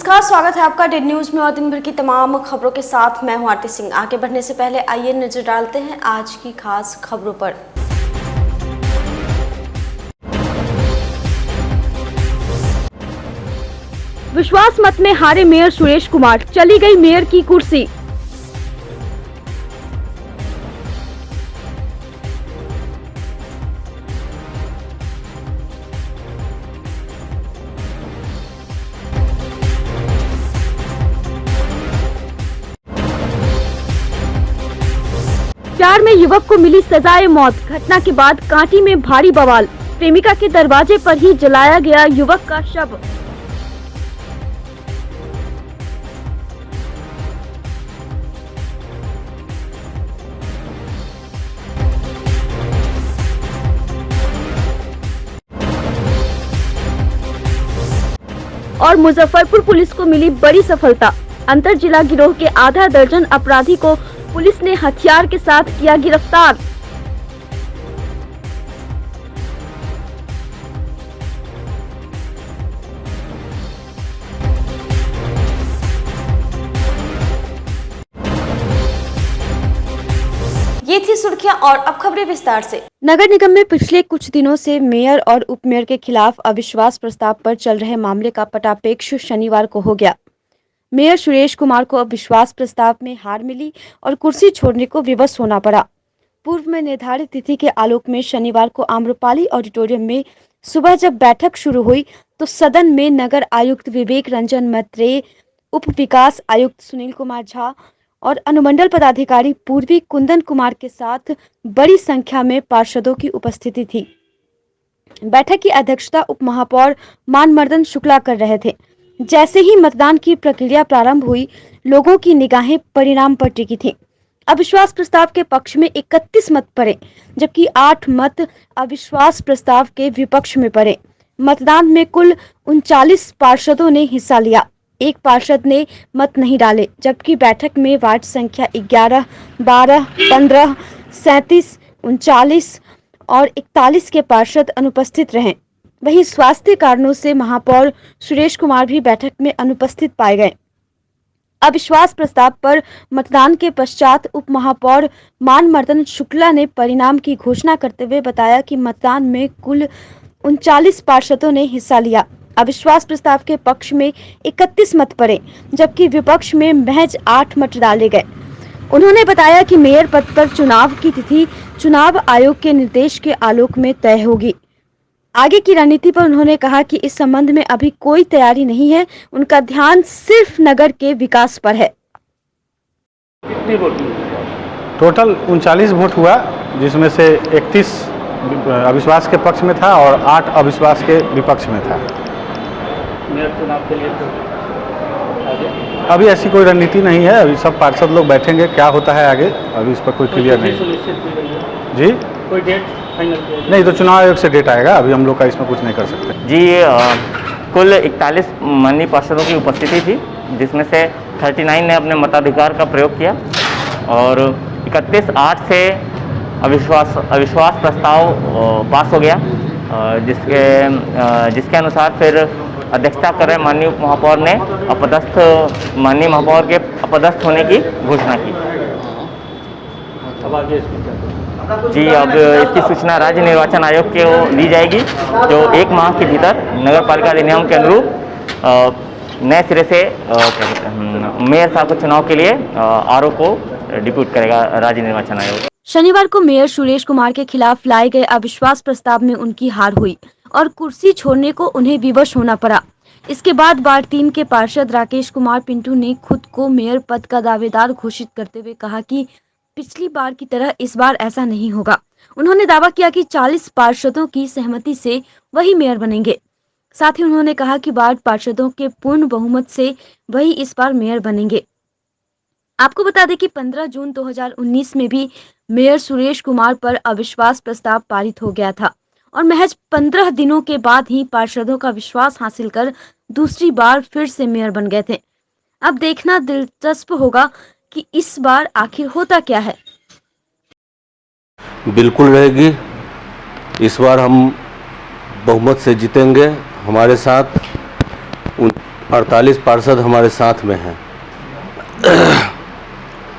नमस्कार, स्वागत है आपका डेड न्यूज में और दिन भर की तमाम खबरों के साथ मैं हूं आरती सिंह। आगे बढ़ने से पहले आइए नजर डालते हैं आज की खास खबरों पर। विश्वास मत में हारे मेयर सुरेश कुमार, चली गई मेयर की कुर्सी। चार में युवक को मिली सजाए मौत। घटना के बाद कांटी में भारी बवाल। प्रेमिका के दरवाजे पर ही जलाया गया युवक का शव। और मुजफ्फरपुर पुलिस को मिली बड़ी सफलता। अंतर जिला गिरोह के आधा दर्जन अपराधी को पुलिस ने हथियार के साथ किया गिरफ्तार। ये थी सुर्खियां और अब खबरें विस्तार से। नगर निगम में पिछले कुछ दिनों से मेयर और उपमेयर के खिलाफ अविश्वास प्रस्ताव पर चल रहे मामले का पटापेक्ष शनिवार को हो गया। मेयर सुरेश कुमार को अविश्वास प्रस्ताव में हार मिली और कुर्सी छोड़ने को विवश होना पड़ा। पूर्व में निर्धारित तिथि के आलोक में शनिवार को आम्रपाली ऑडिटोरियम में सुबह जब बैठक शुरू हुई तो सदन में नगर आयुक्त विवेक रंजन मैत्रेय, उप विकास आयुक्त सुनील कुमार झा और अनुमंडल पदाधिकारी पूर्वी कुंदन कुमार के साथ बड़ी संख्या में पार्षदों की उपस्थिति थी। बैठक की अध्यक्षता उप महापौर मानमर्दन शुक्ला कर रहे थे। जैसे ही मतदान की प्रक्रिया प्रारंभ हुई, लोगों की निगाहें परिणाम पर टिकी थी। अविश्वास प्रस्ताव के पक्ष में 31 मत पड़े, जबकि 8 मत अविश्वास प्रस्ताव के विपक्ष में पड़े। मतदान में कुल 39 पार्षदों ने हिस्सा लिया। एक पार्षद ने मत नहीं डाले, जबकि बैठक में वार्ड संख्या 11, 12, 15, 37, 39 और 41 के पार्षद अनुपस्थित रहे। वहीं स्वास्थ्य कारणों से महापौर सुरेश कुमार भी बैठक में अनुपस्थित पाए गए। अविश्वास प्रस्ताव पर मतदान के पश्चात उप महापौर मानमर्दन शुक्ला ने परिणाम की घोषणा करते हुए बताया कि मतदान में कुल 39 पार्षदों ने हिस्सा लिया। अविश्वास प्रस्ताव के पक्ष में 31 मत पड़े, जबकि विपक्ष में महज 8 मत डाले गए। उन्होंने बताया कि मेयर पद पर चुनाव की तिथि चुनाव आयोग के निर्देश के आलोक में तय होगी। आगे की रणनीति पर उन्होंने कहा कि इस संबंध में अभी कोई तैयारी नहीं है, उनका ध्यान सिर्फ नगर के विकास पर है। कितने वोट? टोटल 39 वोट हुआ, जिसमें से 31 अविश्वास के पक्ष में था और 8 अविश्वास के विपक्ष में था। मेयर चुनाव के लिए तो आगे अभी ऐसी कोई रणनीति नहीं है। अभी सब पार्षद लोग बैठेंगे, क्या होता है आगे अभी इस पर कोई क्लियर नहीं। सुनिश्चित की गई है? जी कोई डेट फाइनल किया गया? नहीं, तो चुनाव आयोग से डेट आएगा, अभी हम लोग का इसमें कुछ नहीं कर सकते। जी कुल 41 माननीय पार्षदों की उपस्थिति थी, जिसमें से 39 ने अपने मताधिकार का प्रयोग किया और 31-8 से अविश्वास प्रस्ताव पास हो गया, जिसके अनुसार फिर अध्यक्षता कर रहे माननीय उप महापौर ने माननीय महापौर के अपदस्थ होने की घोषणा की। अब आगे इसमें क्या करें? जी अब इसकी सूचना राज्य निर्वाचन आयोग को दी जाएगी, जो 1 माह के भीतर नगर पालिका अधिनियम के अनुरूप नए सिरे से मेयर साहब के चुनाव के लिए आरओ को डिप्यूट करेगा राज्य निर्वाचन आयोग। शनिवार को मेयर सुरेश कुमार के खिलाफ लाए गए अविश्वास प्रस्ताव में उनकी हार हुई और कुर्सी छोड़ने को उन्हें विवश होना पड़ा। इसके बाद वार्ड 3 के पार्षद राकेश कुमार पिंटू ने खुद को मेयर पद का दावेदार घोषित करते हुए कहा कि पिछली बार की तरह इस बार ऐसा नहीं होगा। उन्होंने दावा किया कि 40 पार्षदों की सहमति से वही मेयर बनेंगे। साथ ही उन्होंने कहा कि वार्ड पार्षदों के पूर्ण बहुमत से वही इस बार मेयर बनेंगे। आपको बता दें कि 15 जून 2019 में भी मेयर सुरेश कुमार पर अविश्वास प्रस्ताव पारित हो गया था और महज 15 दिनों के बाद ही पार्षदों का विश्वास हासिल कर दूसरी बार फिर से मेयर बन गए थे। अब देखना दिलचस्प होगा कि इस बार आखिर होता क्या है। बिल्कुल रहेगी, इस बार हम बहुमत से जीतेंगे। हमारे साथ 48 पार्षद हमारे साथ में हैं।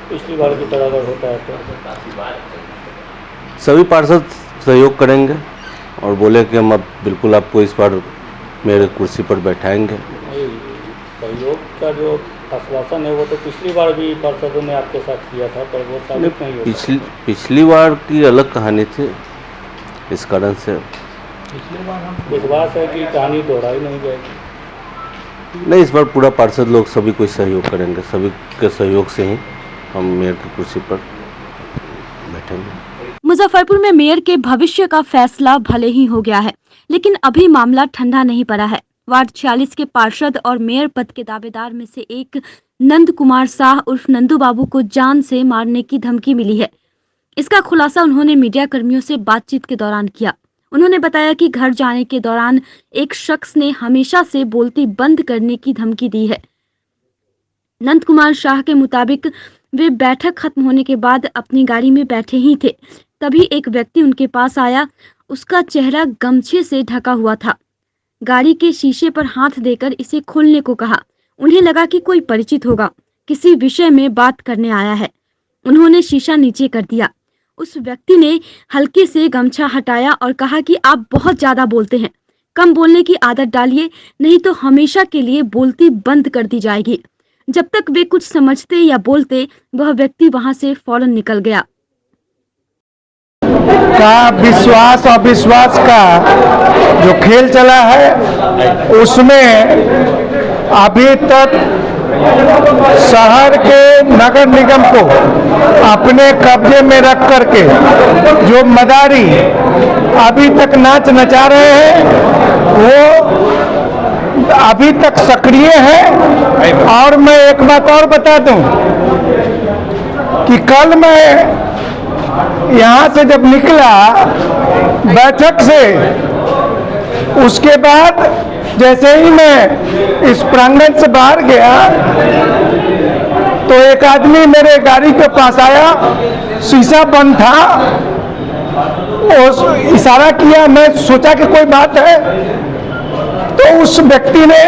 पिछली बार की तरह अगर होता है तो सभी पार्षद सहयोग करेंगे और बोले कि हम अब बिल्कुल आपको इस बार मेरे कुर्सी पर बैठाएंगे। नहीं, सहयोग का जो आश्वासन है वो तो पिछली बार भी पार्षदों ने आपके साथ किया था, पर वो साबित नहीं हुआ। पिछली बार की अलग कहानी थी, इस कारण से विश्वास है कि कहानी दोहराई नहीं जाएगी। नहीं, इस बार पूरा पार्षद लोग सभी कोई सहयोग करेंगे, सभी के सहयोग से ही हम मेयर की कुर्सी पर बैठेंगे। मुजफ्फरपुर में मेयर के भविष्य का फैसला भले ही हो गया है, लेकिन अभी मामला ठंडा नहीं पड़ा है। वार्ड 46 के पार्षद और मेयर पद के दावेदार में से एक नंद कुमार शाह उर्फ नंदू बाबू को जान से मारने की धमकी मिली है। इसका खुलासा उन्होंने मीडिया कर्मियों से बातचीत के दौरान किया। उन्होंने बताया कि घर जाने के दौरान एक शख्स ने हमेशा से बोलती बंद करने की धमकी दी है। नंद कुमार शाह के मुताबिक वे बैठक खत्म होने के बाद अपनी गाड़ी में बैठे ही थे, तभी एक व्यक्ति उनके पास आया। उसका चेहरा गमछे से ढका हुआ था। गाड़ी के शीशे पर हाथ देकर इसे खोलने को कहा। उन्हें लगा कि कोई परिचित होगा, किसी विषय में बात करने आया है। उन्होंने शीशा नीचे कर दिया। उस व्यक्ति ने हल्के से गमछा हटाया और कहा कि आप बहुत ज्यादा बोलते हैं, कम बोलने की आदत डालिए, नहीं तो हमेशा के लिए बोलती बंद कर दी जाएगी। जब तक वे कुछ समझते या बोलते, वह व्यक्ति वहां से फौरन निकल गया। का विश्वास और विश्वास का जो खेल चला है, उसमें अभी तक शहर के नगर निगम को अपने कब्जे में रख करके जो मदारी अभी तक नाच नचा रहे हैं, वो अभी तक सक्रिय है। और मैं एक बात और बता दूं कि कल मैं यहाँ से जब निकला बैठक से, उसके बाद जैसे ही मैं इस प्रांगण से बाहर गया तो एक आदमी मेरे गाड़ी के पास आया, शीशा बंद था, और इशारा किया। मैं सोचा कि कोई बात है, तो उस व्यक्ति ने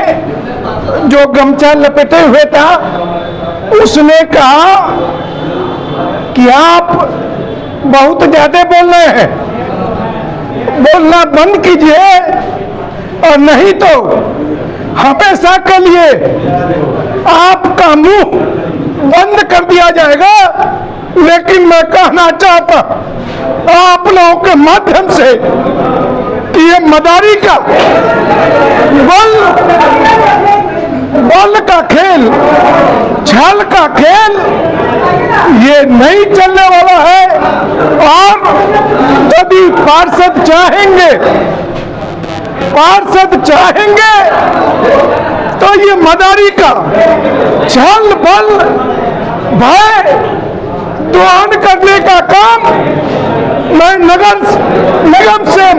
जो गमछा लपेटे हुए था, उसने कहा कि आप बहुत ज्यादा बोल रहे हैं, बोलना बंद कीजिए और नहीं तो हमेशा के लिए आपका मुंह बंद कर दिया जाएगा। लेकिन मैं कहना चाहता आप लोगों के माध्यम से कि ये मदारी का बल का खेल, छल का खेल, ये नहीं चलने वाला है। और यदि पार्षद चाहेंगे तो ये मदारी का छल बल भय दोहन करने का काम मैं नगर निगम से,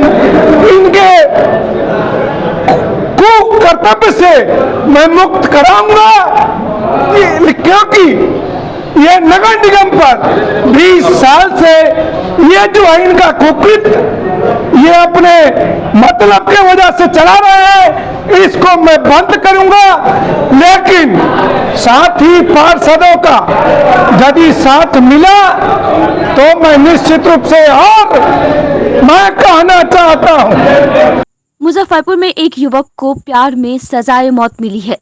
इनके कर्तव्य से मैं मुक्त कराऊंगा, क्योंकि ये नगर निगम पर 20 साल से ये जो है इनका कुकृत, ये अपने मतलब के वजह से चला रहे हैं, इसको मैं बंद करूंगा। लेकिन साथ ही पार्षदों का यदि साथ मिला तो मैं निश्चित रूप से, और मैं कहना चाहता हूं, मुजफ्फरपुर में एक युवक को प्यार में सजाए मौत मिली है।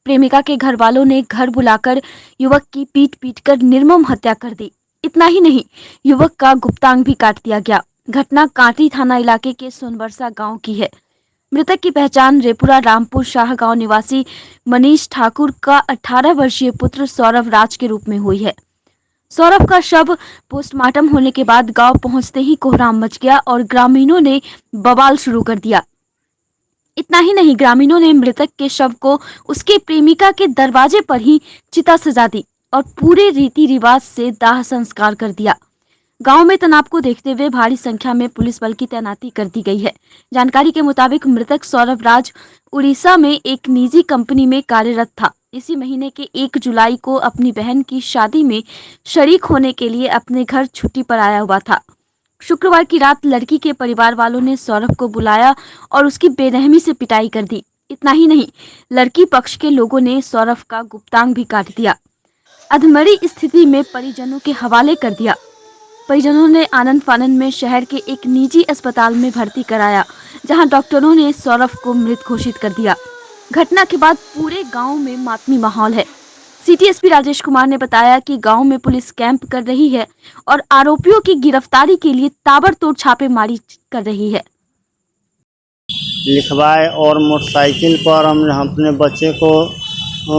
प्रेमिका के घर वालों ने घर बुलाकर युवक की पीट कर निर्मम हत्या कर दी। इतना ही नहीं, युवक का गुप्तांग भी काट दिया गया। घटना कांटी थाना इलाके के सोनबरसा गांव की है। मृतक की पहचान रेपुरा रामपुर शाह गांव निवासी मनीष ठाकुर का 18 वर्षीय पुत्र सौरभ राज के रूप में हुई है। सौरभ का शव पोस्टमार्टम होने के बाद गांव पहुंचते ही कोहराम मच गया और ग्रामीणों ने बवाल शुरू कर दिया। इतना ही नहीं, ग्रामीणों ने मृतक के शव को उसके प्रेमिका के दरवाजे पर ही चिता सजा दी और पूरे रीति रिवाज से दाह संस्कार कर दिया। गांव में तनाव को देखते हुए भारी संख्या में पुलिस बल की तैनाती कर दी गई है। जानकारी के मुताबिक मृतक सौरभ राज उड़ीसा में एक निजी कंपनी में कार्यरत था। इसी महीने के 1 जुलाई को अपनी बहन की शादी में शरीक होने के लिए अपने घर छुट्टी पर आया हुआ था। शुक्रवार की रात लड़की के परिवार वालों ने सौरभ को बुलाया और उसकी बेरहमी से पिटाई कर दी। इतना ही नहीं, लड़की पक्ष के लोगों ने सौरभ का गुप्तांग भी काट दिया। अधमरी स्थिति में परिजनों के हवाले कर दिया। परिजनों ने आनंद फानंद में शहर के एक निजी अस्पताल में भर्ती कराया, जहां डॉक्टरों ने सौरभ को मृत घोषित कर दिया। घटना के बाद पूरे गांव में मातमी माहौल है। सिटी एसपी राजेश कुमार ने बताया कि गांव में पुलिस कैंप कर रही है और आरोपियों की गिरफ्तारी के लिए ताबड़तोड़ छापेमारी कर रही है। लिखवाए और मोटरसाइकिल पर हम अपने बच्चे को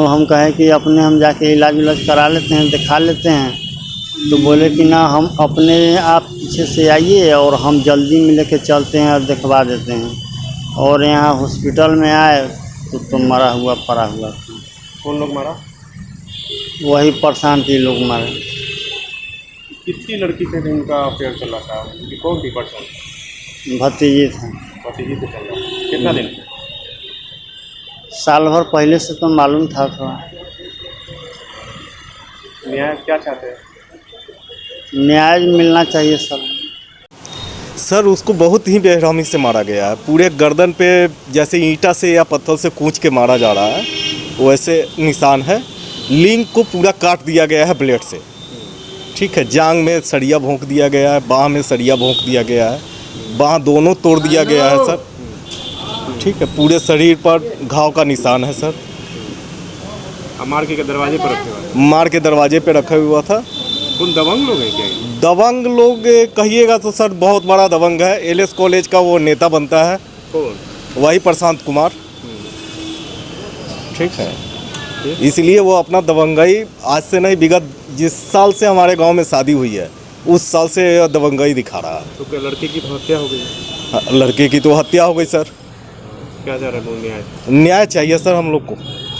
हम कहें कि अपने हम जाके इलाज उलाज करा लेते हैं, दिखा लेते हैं, तो बोले कि ना हम अपने आप पीछे से आइए और हम जल्दी में लेके चलते हैं और दिखवा देते हैं। और यहाँ हॉस्पिटल में आए तो मरा हुआ पड़ा हुआ था। कौन लोग मारा? वही परेशान थी लोग मारे। किसकी लड़की से उनका अफेयर चल रहा था? उनकी कौन थी पर्सन? भतीजी था। भतीजी से चल रहा? कितना दिन? साल भर पहले से तो मालूम था थोड़ा। न्याय क्या चाहते हैं? न्याय मिलना चाहिए सर उसको बहुत ही बेरहमी से मारा गया है। पूरे गर्दन पे जैसे ईंटा से या पत्थर से कूच के मारा जा रहा है वैसे निशान है। लिंग को पूरा काट दिया गया है ब्लेड से, ठीक है। जांग में सरिया भोंक दिया गया है, बाह में सरिया भोंक दिया गया है, बाह दोनों तोड़ दिया गया है सर, ठीक है। पूरे शरीर पर घाव का निशान है सर। मार के दरवाजे पर रखे हुए? मार के दरवाजे पे रखा हुआ था। कौन दबंग लोग हैं क्या? दबंग लोग कहिएगा तो सर बहुत बड़ा दबंग है। एलएस कॉलेज का वो नेता बनता है। कौन? वही प्रशांत कुमार, ठीक है। इसलिए वो अपना दबंगाई आज से नहीं, विगत जिस साल से हमारे गांव में शादी हुई है उस साल से दबंगाई दिखा रहा है। तो क्या लड़के की हत्या हो गई? लड़के की तो हत्या हो गई सर। क्या जा रहा है न्याय? न्याय चाहिए सर हम लोग को।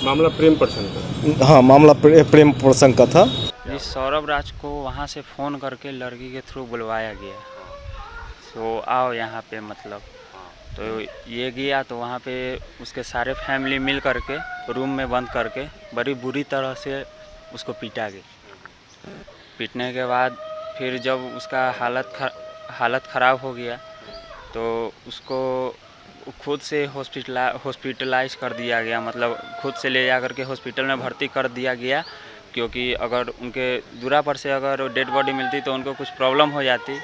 मामला प्रेम प्रसंग का? हाँ, मामला प्रेम प्रसंग का था। जी, सौरभ राज को वहाँ से फ़ोन करके लड़की के थ्रू बुलवाया गया। तो आओ यहाँ पे, मतलब तो ये गया तो वहाँ पे उसके सारे फैमिली मिल करके रूम में बंद करके बड़ी बुरी तरह से उसको पीटा गया। पीटने के बाद फिर जब उसका हालत ख़राब हो गया तो उसको खुद से हॉस्पिटलाइज कर दिया गया, मतलब खुद से ले जा करके हॉस्पिटल में भर्ती कर दिया गया। क्योंकि अगर उनके दूरा पर से अगर डेड बॉडी मिलती तो उनको कुछ प्रॉब्लम हो जाती,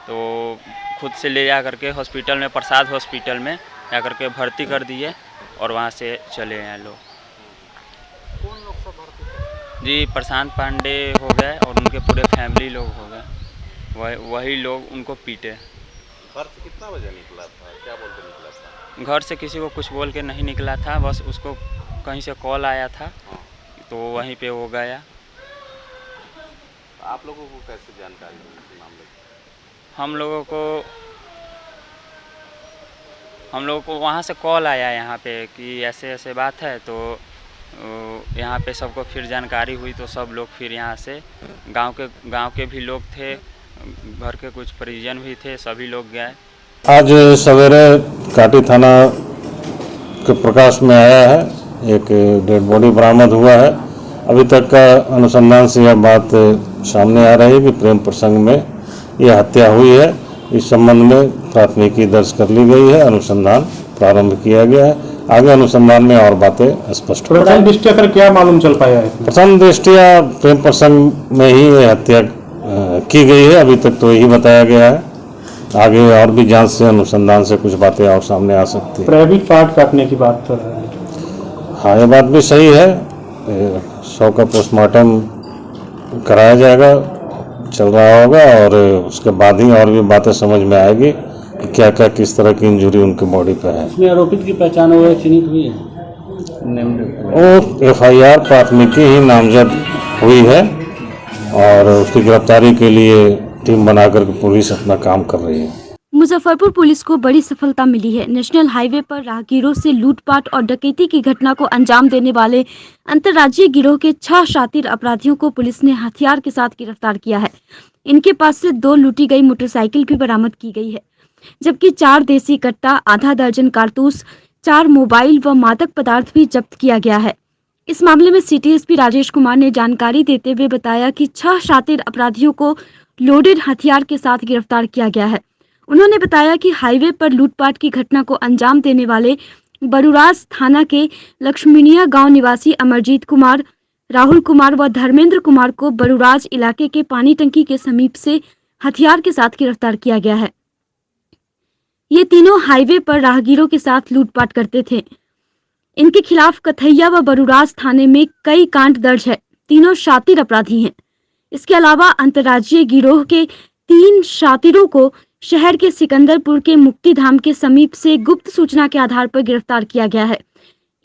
तो खुद से ले जा करके हॉस्पिटल में, प्रसाद हॉस्पिटल में जा करके भर्ती कर दिए और वहाँ से चले हैं लोग। कौन लोग सब भर्ती? जी, प्रशांत पांडे हो गए और उनके पूरे फैमिली लोग हो गए। वही लोग उनको पीटे। घर से कितना बजे निकला था? क्या बोल के निकला था? घर से किसी को कुछ बोल के नहीं निकला था, बस उसको कहीं से कॉल आया था तो वहीं पे वो गया। आप लोगों को कैसे जानकारी मिली मामले की? हम लोगों को वहाँ से कॉल आया यहाँ पे कि ऐसे ऐसे बात है, तो यहाँ पे सबको फिर जानकारी हुई तो सब लोग फिर यहाँ से गांव के भी लोग थे, घर के कुछ परिजन भी थे, सभी लोग गए। आज सवेरे काटी थाना के प्रकाश में आया है, एक डेड बॉडी बरामद हुआ है। अभी तक का अनुसंधान से यह बात सामने आ रही है कि प्रेम प्रसंग में यह हत्या हुई है। इस संबंध में प्राथमिकी दर्ज कर ली गई है, अनुसंधान प्रारंभ किया गया है। आगे अनुसंधान में और बातें स्पष्ट हो प्रथम दृष्टया पर क्या मालूम चल पाया है? प्रथम दृष्टया प्रेम प्रसंग में ही यह हत्या की गई है। अभी तक तो यही बताया गया है। आगे और भी जांच से, अनुसंधान से कुछ बातें और सामने आ सकती है। प्राइवेट पार्ट काटने की बात कर रहे हैं। हाँ, ये बात भी सही है। 100 का पोस्टमार्टम कराया जाएगा, चल रहा होगा, और उसके बाद ही और भी बातें समझ में आएगी कि क्या क्या किस तरह की इंजरी उनके बॉडी पे है। इसमें आरोपित की पहचान चिन्हित हुई है? वो FIR प्राथमिकी ही नामजद हुई है और उसकी गिरफ्तारी के लिए टीम बनाकर पुलिस अपना काम कर रही है। मुजफ्फरपुर पुलिस को बड़ी सफलता मिली है। नेशनल हाईवे पर राहगीरों से लूटपाट और डकैती की घटना को अंजाम देने वाले अंतर्राज्यीय गिरोह के 6 शातिर अपराधियों को पुलिस ने हथियार के साथ गिरफ्तार किया है। इनके पास से 2 लूटी गई मोटरसाइकिल भी बरामद की गई है, जबकि 4 देसी कट्टा, आधा दर्जन कारतूस, 4 मोबाइल व मादक पदार्थ भी जब्त किया गया है। इस मामले में सिटी एसपी राजेश कुमार ने जानकारी देते हुए बताया कि 6 शातिर अपराधियों को लोडेड हथियार के साथ गिरफ्तार किया गया है। उन्होंने बताया कि हाईवे पर लूटपाट की घटना को अंजाम देने वाले बरूराज थाना के लक्ष्मीनिया गांव निवासी अमरजीत कुमार, राहुल कुमार व धर्मेंद्र कुमार को बरूराज इलाके के पानी टंकी के समीप से हथियार के साथ गिरफ्तार किया गया है। ये तीनों हाईवे पर राहगीरों के साथ लूटपाट करते थे। इनके खिलाफ कथैया व बरूराज थाने में कई कांड दर्ज है। तीनों शातिर अपराधी हैं। इसके अलावा अंतर्राज्यीय गिरोह के 3 शातिरों को शहर के सिकंदरपुर के मुक्तिधाम के समीप से गुप्त सूचना के आधार पर गिरफ्तार किया गया है।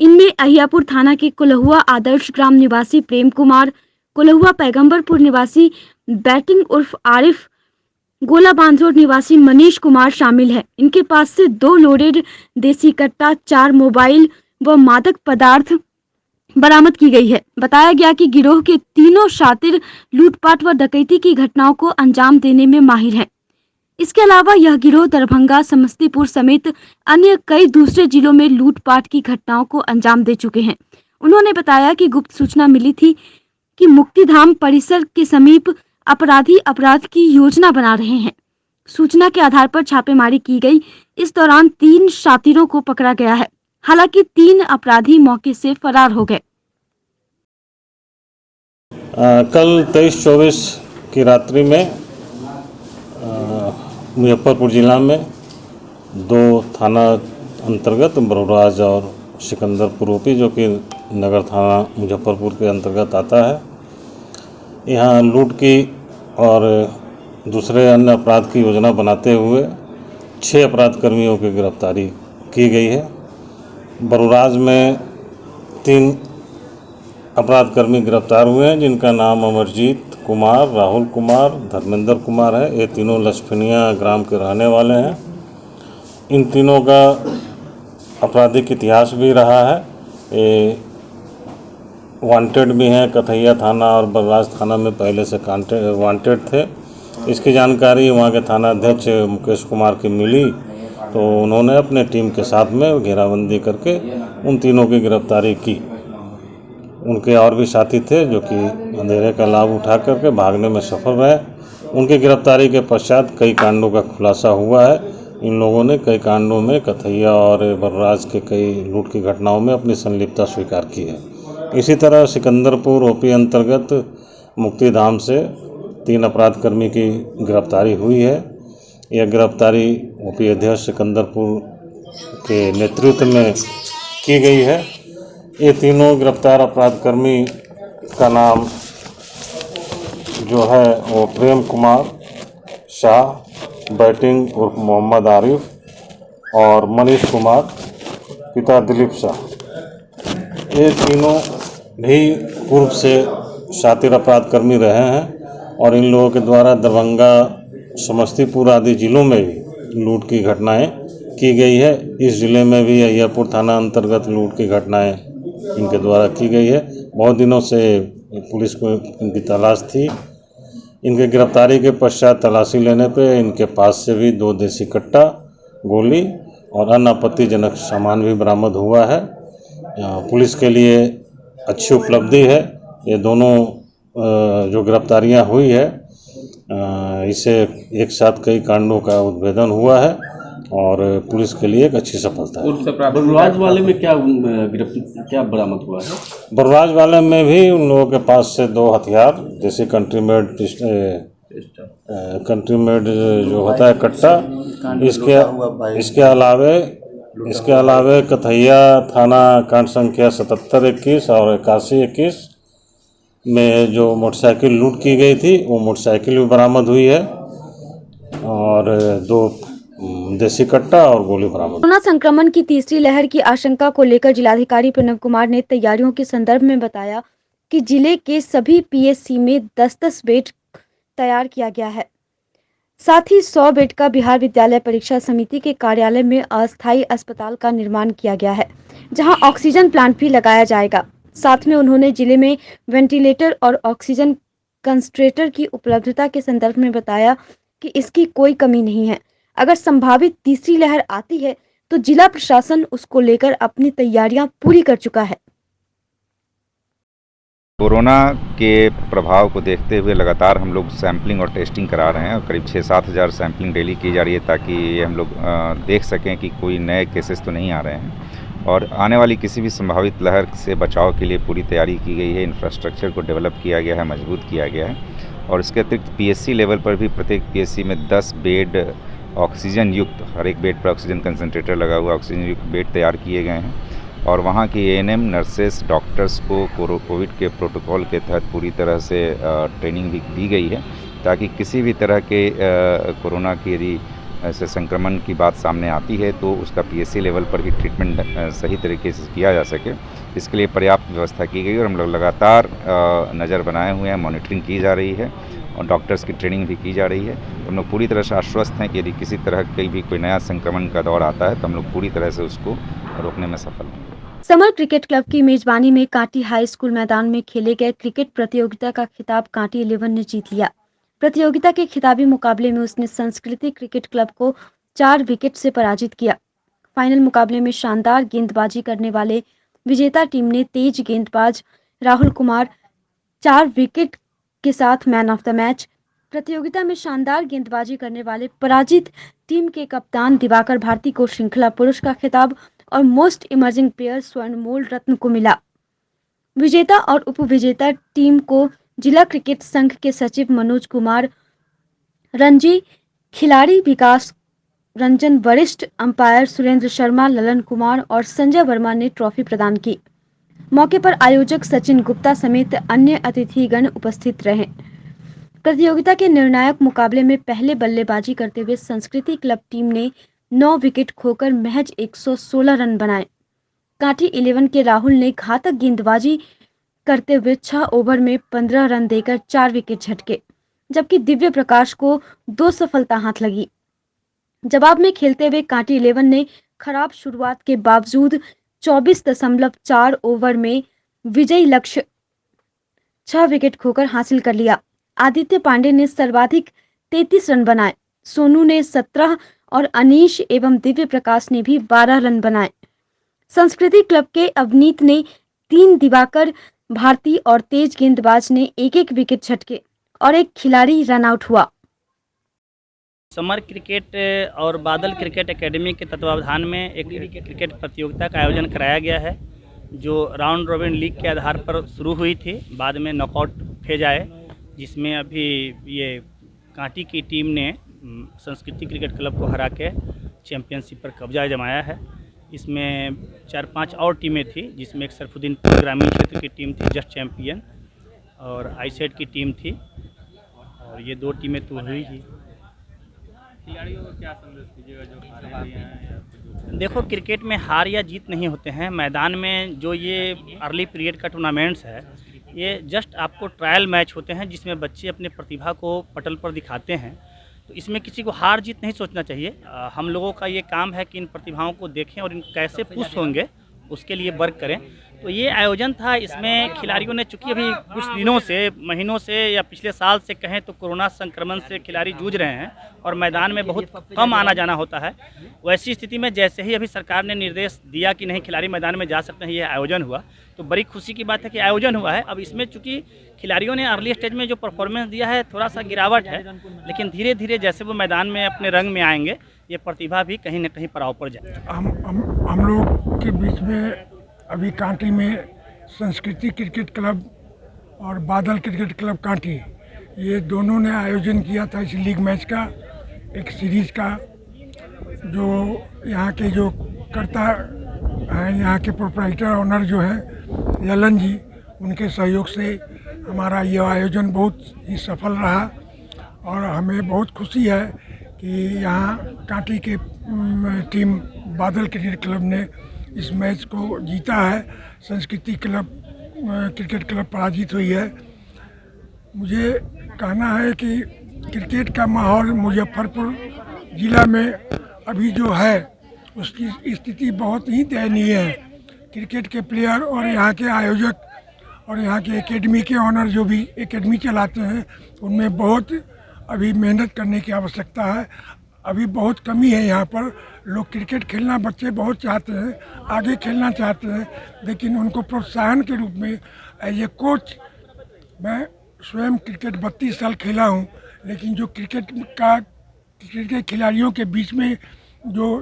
इनमें अहियापुर थाना के कुलहुआ आदर्श ग्राम निवासी प्रेम कुमार, कुलहुआ पैगंबरपुर निवासी बैटिंग उर्फ आरिफ, गोला बांधरोड निवासी मनीष कुमार शामिल है। इनके पास से 2 लोडेड देसी कट्टा, 4 मोबाइल व मादक पदार्थ बरामद की गई है। बताया गया कि गिरोह के तीनों शातिर लूटपाट व डकैती की घटनाओं को अंजाम देने में माहिर हैं। इसके अलावा यह गिरोह दरभंगा, समस्तीपुर समेत अन्य कई दूसरे जिलों में लूटपाट की घटनाओं को अंजाम दे चुके हैं। उन्होंने बताया कि गुप्त सूचना मिली थी कि मुक्तिधाम परिसर के समीप अपराधी अपराध की योजना बना रहे हैं। सूचना के आधार पर छापेमारी की गई। इस दौरान 3 शातिरों को पकड़ा गया है। हालांकि 3 अपराधी मौके से फरार हो गए। कल 23-24 की रात्रि में मुजफ्फरपुर जिला में 2 थाना अंतर्गत बरूराज और सिकंदरपुर ओपी, जो कि नगर थाना मुजफ्फरपुर के अंतर्गत आता है, यहाँ लूट की और दूसरे अन्य अपराध की योजना बनाते हुए 6 अपराध कर्मियों की गिरफ्तारी की गई है। बरूराज में 3 अपराध कर्मी गिरफ्तार हुए हैं, जिनका नाम अमरजीत कुमार, राहुल कुमार, धर्मेंद्र कुमार है। ये तीनों लक्ष्मीनिया ग्राम के रहने वाले हैं। इन तीनों का आपराधिक इतिहास भी रहा है। ये वांटेड भी हैं। कथैया थाना और बरूराज थाना में पहले से वांटेड थे। इसकी जानकारी वहाँ के थाना अध्यक्ष मुकेश कुमार की मिली, तो उन्होंने अपने टीम के साथ में घेराबंदी करके उन तीनों की गिरफ्तारी की। उनके और भी साथी थे जो कि अंधेरे का लाभ उठा करके भागने में सफल रहे। उनकी गिरफ्तारी के पश्चात कई कांडों का खुलासा हुआ है। इन लोगों ने कई कांडों में कथैया और बरूराज के कई लूट की घटनाओं में अपनी संलिप्तता स्वीकार की है। इसी तरह सिकंदरपुर ओपी अंतर्गत मुक्तिधाम से 3 अपराध कर्मी की गिरफ्तारी हुई है। यह गिरफ्तारी ओपी अध्यक्ष सिकंदरपुर के नेतृत्व में की गई है। ये तीनों गिरफ्तार अपराध कर्मी का नाम जो है वो प्रेम कुमार शाह, बैटिंग उर्फ मोहम्मद आरिफ और मनीष कुमार पिता दिलीप शाह। ये तीनों भी पूर्व से शातिर अपराध कर्मी रहे हैं और इन लोगों के द्वारा दरभंगा, समस्तीपुर आदि जिलों में भी लूट की घटनाएं की गई है। इस जिले में भी अहियापुर थाना अंतर्गत लूट की घटनाएं इनके द्वारा की गई है। बहुत दिनों से पुलिस को इनकी तलाश थी। इनके गिरफ्तारी के पश्चात तलाशी लेने पे इनके पास से भी 2 देसी कट्टा, गोली और अन्य आपत्तिजनक सामान भी बरामद हुआ है। पुलिस के लिए अच्छी उपलब्धि है। ये दोनों जो गिरफ्तारियां हुई है, इससे एक साथ कई कांडों का उद्भेदन हुआ है और पुलिस के लिए एक अच्छी सफलता है। बरूराज वाले में क्या बरामद हुआ है? बरूराज वाले में भी उन लोगों के पास से 2 हथियार, जैसे कंट्री मेड जो होता है कट्टा, इसके अलावे कथैया थाना कांड संख्या 7721 और 8121 में जो मोटरसाइकिल लूट की गई थी, वो मोटरसाइकिल भी बरामद हुई है और 2 देसी कट्टा और गोली बरामद। कोरोना संक्रमण की तीसरी लहर की आशंका को लेकर जिलाधिकारी प्रणव कुमार ने तैयारियों के संदर्भ में बताया कि जिले के सभी पीएचसी में 10-10 बेड तैयार किया गया है। साथ ही 100 बेड का बिहार विद्यालय परीक्षा समिति के कार्यालय में अस्थायी अस्पताल का निर्माण किया गया है, जहां ऑक्सीजन प्लांट भी लगाया जाएगा। साथ में उन्होंने जिले में वेंटिलेटर और ऑक्सीजन कंसंट्रेटर की उपलब्धता के संदर्भ में बताया कि इसकी कोई कमी नहीं है। अगर संभावित तीसरी लहर आती है तो जिला प्रशासन उसको लेकर अपनी तैयारियां पूरी कर चुका है। कोरोना के प्रभाव को देखते हुए लगातार हम लोग सैंपलिंग और टेस्टिंग करा रहे हैं और करीब 6-7 हज़ार सैंपलिंग डेली की जा रही है, ताकि हम लोग देख सकें कि कोई नए केसेस तो नहीं आ रहे हैं। और आने वाली किसी भी संभावित लहर से बचाव के लिए पूरी तैयारी की गई है। इंफ्रास्ट्रक्चर को डेवलप किया गया है, मजबूत किया गया है। और इसके अतिरिक्त पीएससी लेवल पर भी प्रत्येक पीएससी में 10 बेड ऑक्सीजन युक्त, हर एक बेड पर ऑक्सीजन कंसंट्रेटर लगा हुआ ऑक्सीजन युक्त बेड तैयार किए गए हैं। और वहाँ की एएनएम, नर्सेस, डॉक्टर्स को कोविड के प्रोटोकॉल के तहत पूरी तरह से ट्रेनिंग भी दी गई है, ताकि किसी भी तरह के कोरोना की यदि ऐसे संक्रमण की बात सामने आती है तो उसका पीएससी लेवल पर ही ट्रीटमेंट सही तरीके से किया जा सके। इसके लिए पर्याप्त व्यवस्था की गई और हम लोग लगातार नज़र बनाए हुए हैं, मॉनिटरिंग की जा रही है और डॉक्टर्स की ट्रेनिंग भी की जा रही है। तो हम लोग पूरी तरह से आश्वस्त हैं कि यदि किसी तरह की भी कोई नया संक्रमण का दौर आता है तो हम लोग पूरी तरह से उसको रोकने में सफल होंगे। समर क्रिकेट क्लब की मेजबानी में कांटी हाई स्कूल मैदान में खेले गए क्रिकेट प्रतियोगिता का खिताब कांटी 11 ने जीत लिया। प्रतियोगिता के खिताबी मुकाबले में उसने संस्कृति क्रिकेट क्लब को 4 विकेट से पराजित किया। फाइनल मुकाबले में शानदार गेंदबाजी करने वाले विजेता टीम ने तेज गेंदबाज राहुल कुमार 4 विकेट के साथ मैन ऑफ द मैच। प्रतियोगिता में शानदार गेंदबाजी करने वाले पराजित टीम के कप्तान दिवाकर भारती को श्रृंखला पुरुष का खिताब और मोस्ट इमर्जिंग प्लेयर स्वर्णमोल रत्न को मिला। विजेता और उपविजेता टीम को जिला क्रिकेट संघ के सचिव मनोज कुमार, रणजी खिलाड़ी विकास रंजन, वरिष्ठ अंपायर सुरेंद्र शर्मा, ललन कुमार और संजय वर्मा ने ट्रॉफी प्रदान की। मौके पर आयोजक सचिन गुप्ता समेत अन्य अतिथिगण उपस्थित रहे। प्रतियोगिता के निर्णायक मुकाबले में पहले बल्लेबाजी करते हुए संस्कृति क्लब टीम ने 9 विकेट खोकर महज 116 रन बनाए। कांटी 11 के राहुल ने घातक गेंदबाजी करते हुए 6 ओवर में 15 रन देकर 4 विकेट झटके, जबकि दिव्य प्रकाश को 2 सफलता हाथ लगी। जवाब में खेलते हुए कांटी 11 ने खराब शुरुआत के बावजूद 24.4 ओवर में विजयी लक्ष्य 6 विकेट खोकर हासिल कर लिया। आदित्य पांडे ने सर्वाधिक 33 रन बनाए, सोनू ने 17 और अनीश एवं दिव्य प्रकाश ने भी 12 रन बनाए। संस्कृति क्लब के अवनीत ने 3, दिवाकर भारती और तेज गेंदबाज ने 1-1 विकेट झटके और एक खिलाड़ी रन आउट हुआ। समर क्रिकेट और बादल क्रिकेट एकेडमी के तत्वावधान में एक क्रिकेट प्रतियोगिता का आयोजन कराया गया है, जो राउंड रॉबिन लीग के आधार पर शुरू हुई थी, बाद में नॉकआउट फेज आए, जिसमें अभी ये कांटी की टीम ने संस्कृति क्रिकेट क्लब को हरा के चैंपियनशिप पर कब्जा जमाया है। इसमें 4-5 और टीमें थी, जिसमें एक सरफुद्दीन ग्रामीण क्षेत्र की टीम थी जस्ट चैंपियन, और आईसेट की टीम थी, और ये 2 टीमें तो हुई ही। खिलाड़ियों को क्या संदेश दीजिएगा जो हारे हैं? देखो, क्रिकेट में हार या जीत नहीं होते हैं। मैदान में जो ये अर्ली पीरियड का टूर्नामेंट्स है, ये जस्ट आपको ट्रायल मैच होते हैं, जिसमें बच्चे अपने प्रतिभा को पटल पर दिखाते हैं। तो इसमें किसी को हार जीत नहीं सोचना चाहिए। हम लोगों का ये काम है कि इन प्रतिभाओं को देखें और इन कैसे पुश होंगे उसके लिए वर्क करें। तो ये आयोजन था, इसमें खिलाड़ियों ने, चूँकि अभी कुछ दिनों से, महीनों से या पिछले साल से कहें तो कोरोना संक्रमण से खिलाड़ी जूझ रहे हैं और मैदान में बहुत कम आना जाना होता है। वैसी स्थिति में जैसे ही अभी सरकार ने निर्देश दिया कि नहीं खिलाड़ी मैदान में जा सकते हैं, ये आयोजन हुआ, तो बड़ी खुशी की बात है कि आयोजन हुआ है। अब इसमें चूँकि खिलाड़ियों ने अर्ली स्टेज में जो परफॉर्मेंस दिया है, थोड़ा सा गिरावट है, लेकिन धीरे धीरे जैसे वो मैदान में अपने रंग में आएंगे, ये प्रतिभा भी कहीं न कहीं पड़ाव पर जाए। हम लोग के बीच में अभी कांटी में संस्कृति क्रिकेट क्लब और बादल क्रिकेट क्लब कांटी, ये दोनों ने आयोजन किया था इस लीग मैच का, एक सीरीज़ का, जो यहाँ के जो करता हैं, यहाँ के प्रोप्राइटर ऑनर जो हैं ललन जी, उनके सहयोग से हमारा ये आयोजन बहुत ही सफल रहा और हमें बहुत खुशी है कि यहाँ कांटी के टीम बादल क्रिकेट क्लब ने इस मैच को जीता है। संस्कृति क्लब क्रिकेट क्लब पराजित हुई है। मुझे कहना है कि क्रिकेट का माहौल मुजफ्फरपुर ज़िला में अभी जो है उसकी स्थिति बहुत ही दयनीय है। क्रिकेट के प्लेयर और यहाँ के आयोजक और यहाँ के एकेडमी के ऑनर जो भी एकेडमी चलाते हैं, उनमें बहुत अभी मेहनत करने की आवश्यकता है। अभी बहुत कमी है यहाँ पर। लोग क्रिकेट खेलना, बच्चे बहुत चाहते हैं, आगे खेलना चाहते हैं, लेकिन उनको प्रोत्साहन के रूप में एज ए कोच, मैं स्वयं क्रिकेट 32 साल खेला हूँ, लेकिन जो क्रिकेट के खिलाड़ियों के बीच में जो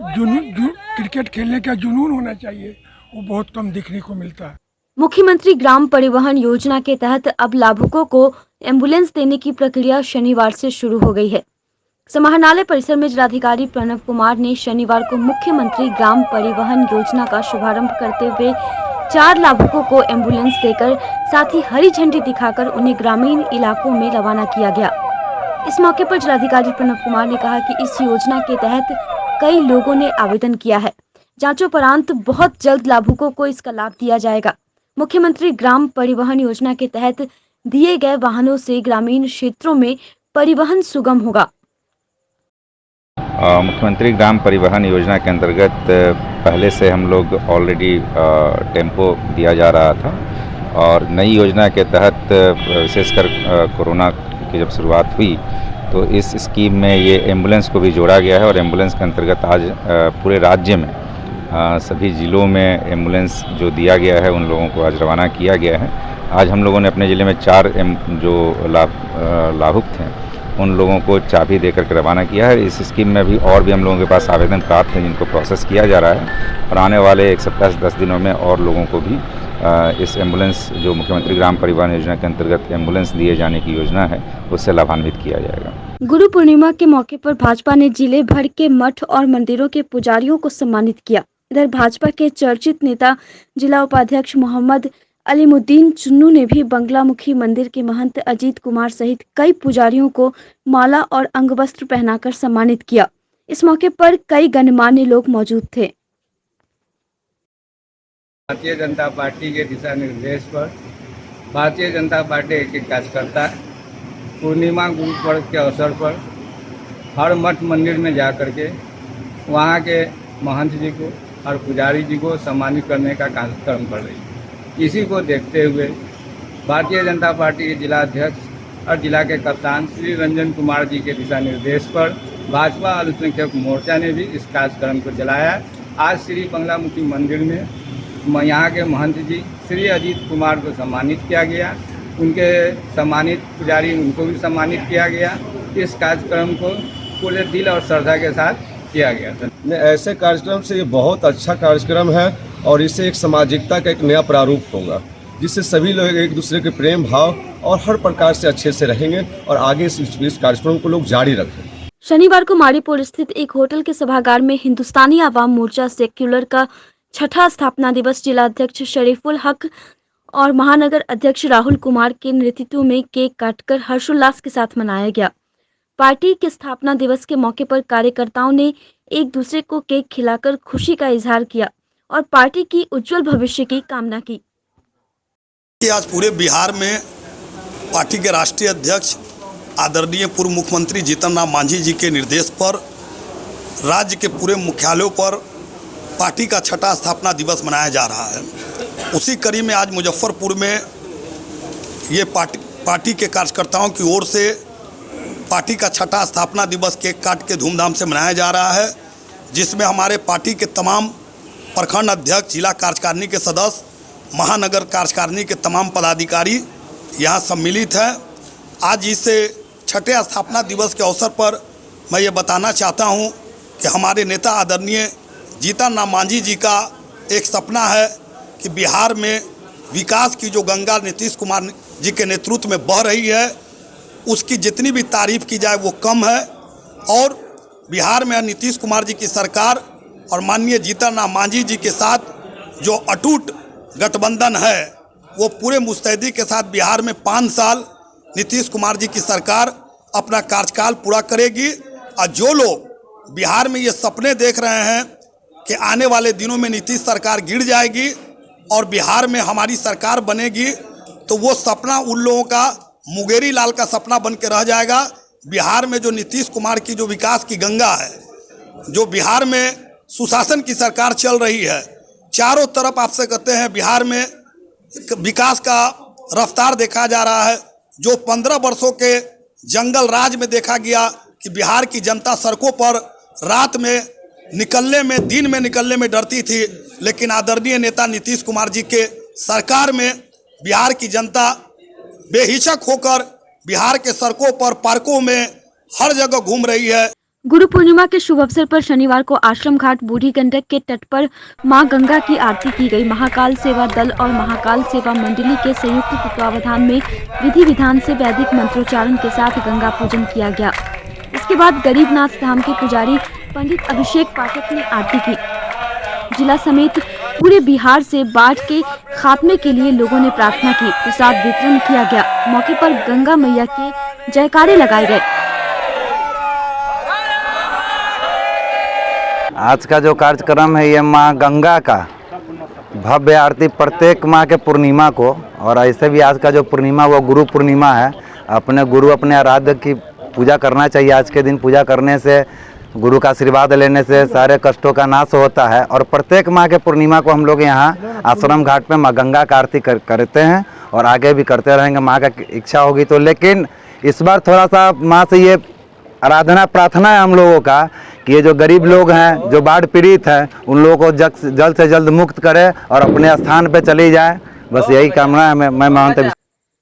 क्रिकेट खेलने का जुनून होना चाहिए, वो बहुत कम देखने को मिलता है। मुख्यमंत्री ग्राम परिवहन योजना के तहत अब लाभुकों को एम्बुलेंस देने की प्रक्रिया शनिवार से शुरू हो गई है। समाहरणालय परिसर में जिलाधिकारी प्रणव कुमार ने शनिवार को मुख्यमंत्री ग्राम परिवहन योजना का शुभारंभ करते हुए 4 लाभुकों को एम्बुलेंस देकर साथ ही हरी झंडी दिखाकर उन्हें ग्रामीण इलाकों में रवाना किया गया। इस मौके पर जिलाधिकारी प्रणव कुमार ने कहा कि इस योजना के तहत कई लोगों ने आवेदन किया है। जांचोपरांत बहुत जल्द लाभुकों को इसका लाभ दिया जाएगा। मुख्यमंत्री ग्राम परिवहन योजना के तहत दिए गए वाहनों से ग्रामीण क्षेत्रों में परिवहन सुगम होगा। मुख्यमंत्री ग्राम परिवहन योजना के अंतर्गत पहले से हम लोग ऑलरेडी टेम्पो दिया जा रहा था और नई योजना के तहत विशेषकर कोरोना की जब शुरुआत हुई तो इस स्कीम में ये एम्बुलेंस को भी जोड़ा गया है और एम्बुलेंस के अंतर्गत आज पूरे राज्य में सभी ज़िलों में एम्बुलेंस जो दिया गया है उन लोगों को आज रवाना किया गया है। आज हम लोगों ने अपने ज़िले में 4 जो लाभुक थे उन लोगों को चाबी देकर के रवाना किया है। इस स्कीम में भी और भी हम लोगों के पास आवेदन प्राप्त हैं जिनको प्रोसेस किया जा रहा है और आने वाले 1 सप्ताह से 10 दिनों में और लोगों को भी इस एम्बुलेंस जो मुख्यमंत्री ग्राम परिवहन योजना के अंतर्गत एम्बुलेंस दिए जाने की योजना है उससे लाभान्वित किया जाएगा। गुरु पूर्णिमा के मौके पर भाजपा ने जिले भर के मठ और मंदिरों के पुजारियों को सम्मानित किया। इधर भाजपा के चर्चित नेता जिला उपाध्यक्ष मोहम्मद अलीमुद्दीन चुन्नू ने भी बंगलामुखी मंदिर के महंत अजीत कुमार सहित कई पुजारियों को माला और अंगवस्त्र पहनाकर सम्मानित किया। इस मौके पर कई गणमान्य लोग मौजूद थे। भारतीय जनता पार्टी के दिशा निर्देश पर भारतीय जनता पार्टी के कार्यकर्ता पूर्णिमा गुरु पर्व के अवसर पर हर मठ मंदिर में जा कर के वहाँ के महंत जी को और पुजारी जी को सम्मानित करने का कार्यक्रम कर रही है। इसी को देखते हुए भारतीय जनता पार्टी के जिला अध्यक्ष और जिला के कप्तान श्री रंजन कुमार जी के दिशा निर्देश पर भाजपा अल्पसंख्यक मोर्चा ने भी इस कार्यक्रम को चलाया। आज श्री बंगलामुखी मंदिर में यहाँ के महंत जी श्री अजीत कुमार को सम्मानित किया गया। उनके सम्मानित पुजारी उनको भी सम्मानित किया गया। इस कार्यक्रम को पूरे दिल और श्रद्धा के साथ किया गया था। ऐसे कार्यक्रम से ये बहुत अच्छा कार्यक्रम है और इससे एक सामाजिकता का एक नया प्रारूप होगा जिससे सभी लोग एक दूसरे के प्रेम भाव और हर प्रकार से अच्छे से रहेंगे और आगे इस कार्यक्रम को लोग जारी रखें। शनिवार को मारीपुर स्थित एक होटल के सभागार में हिंदुस्तानी आवाम मोर्चा सेक्युलर का 6ठा स्थापना दिवस जिला अध्यक्ष शरीफुल हक और महानगर अध्यक्ष राहुल कुमार के नेतृत्व में केक काटकर हर्षोल्लास के साथ मनाया गया। पार्टी के स्थापना दिवस के मौके पर कार्यकर्ताओं ने एक दूसरे को केक खिलाकर खुशी का इजहार किया और पार्टी की उज्जवल भविष्य की कामना की। आज पूरे बिहार में पार्टी के राष्ट्रीय अध्यक्ष आदरणीय पूर्व मुख्यमंत्री जीतन राम मांझी जी के निर्देश पर राज्य के पूरे मुख्यालयों पर पार्टी का 6ठा स्थापना दिवस मनाया जा रहा है। उसी कड़ी में आज मुजफ्फरपुर में ये पार्टी के कार्यकर्ताओं की ओर से पार्टी का 6ठा स्थापना दिवस केक काट के धूमधाम से मनाया जा रहा है, जिसमें हमारे पार्टी के तमाम प्रखंड अध्यक्ष, जिला कार्यकारिणी के सदस्य, महानगर कार्यकारिणी के तमाम पदाधिकारी यहाँ सम्मिलित हैं। आज इस 6ठे स्थापना दिवस के अवसर पर मैं ये बताना चाहता हूँ कि हमारे नेता आदरणीय जीतन राम मांझी जी का एक सपना है कि बिहार में विकास की जो गंगा नीतीश कुमार जी के नेतृत्व में बह रही है उसकी जितनी भी तारीफ की जाए वो कम है और बिहार में नीतीश कुमार जी की सरकार और माननीय जीतन राम मांझी जी के साथ जो अटूट गठबंधन है वो पूरे मुस्तैदी के साथ बिहार में 5 साल नीतीश कुमार जी की सरकार अपना कार्यकाल पूरा करेगी। और जो लोग बिहार में ये सपने देख रहे हैं कि आने वाले दिनों में नीतीश सरकार गिर जाएगी और बिहार में हमारी सरकार बनेगी, तो वो सपना उन लोगों का मुंगेरी लाल का सपना बन के रह जाएगा। बिहार में जो नीतीश कुमार की जो विकास की गंगा है, जो बिहार में सुशासन की सरकार चल रही है, चारों तरफ आपसे कहते हैं बिहार में विकास का रफ्तार देखा जा रहा है। जो 15 वर्षों के जंगल राज में देखा गया कि बिहार की जनता सड़कों पर रात में निकलने में, दिन में निकलने में डरती थी, लेकिन आदरणीय नेता नीतीश कुमार जी के सरकार में बिहार की जनता बेहिचक होकर बिहार के सड़कों पर, पार्कों में हर जगह घूम रही है। गुरु पूर्णिमा के शुभ अवसर पर शनिवार को आश्रम घाट बूढ़ी गंडक के तट पर मां गंगा की आरती की गई। महाकाल सेवा दल और महाकाल सेवा मंडली के संयुक्त तत्वावधान में विधि विधान से वैदिक मंत्रोच्चारण के साथ गंगा पूजन किया गया। इसके बाद गरीबनाथ धाम के पुजारी पंडित अभिषेक पाठक ने आरती की। जिला समेत पूरे बिहार से बाढ़ के खात्मे के लिए लोगों ने प्रार्थना की। प्रसाद वितरण किया गया। मौके पर गंगा मैया के जयकारे लगाए गए। आज का जो कार्यक्रम है ये माँ गंगा का भव्य आरती प्रत्येक माह के पूर्णिमा को, और ऐसे भी आज का जो पूर्णिमा वो गुरु पूर्णिमा है। अपने गुरु अपने आराध्य की पूजा करना चाहिए। आज के दिन पूजा करने से, गुरु का आशीर्वाद लेने से सारे कष्टों का नाश होता है। और प्रत्येक माह के पूर्णिमा को हम लोग यहाँ आश्रम घाट पे माँ गंगा का आरती करते हैं और आगे भी करते रहेंगे, माँ का इच्छा होगी तो। लेकिन इस बार थोड़ा सा माँ से ये आराधना प्रार्थना है हम लोगों का कि ये जो गरीब लोग हैं, जो बाढ़ पीड़ित हैं, उन लोगों को जल्द से जल्द मुक्त करे और अपने स्थान पे चली जाए। बस यही कामना है। मैं मानता।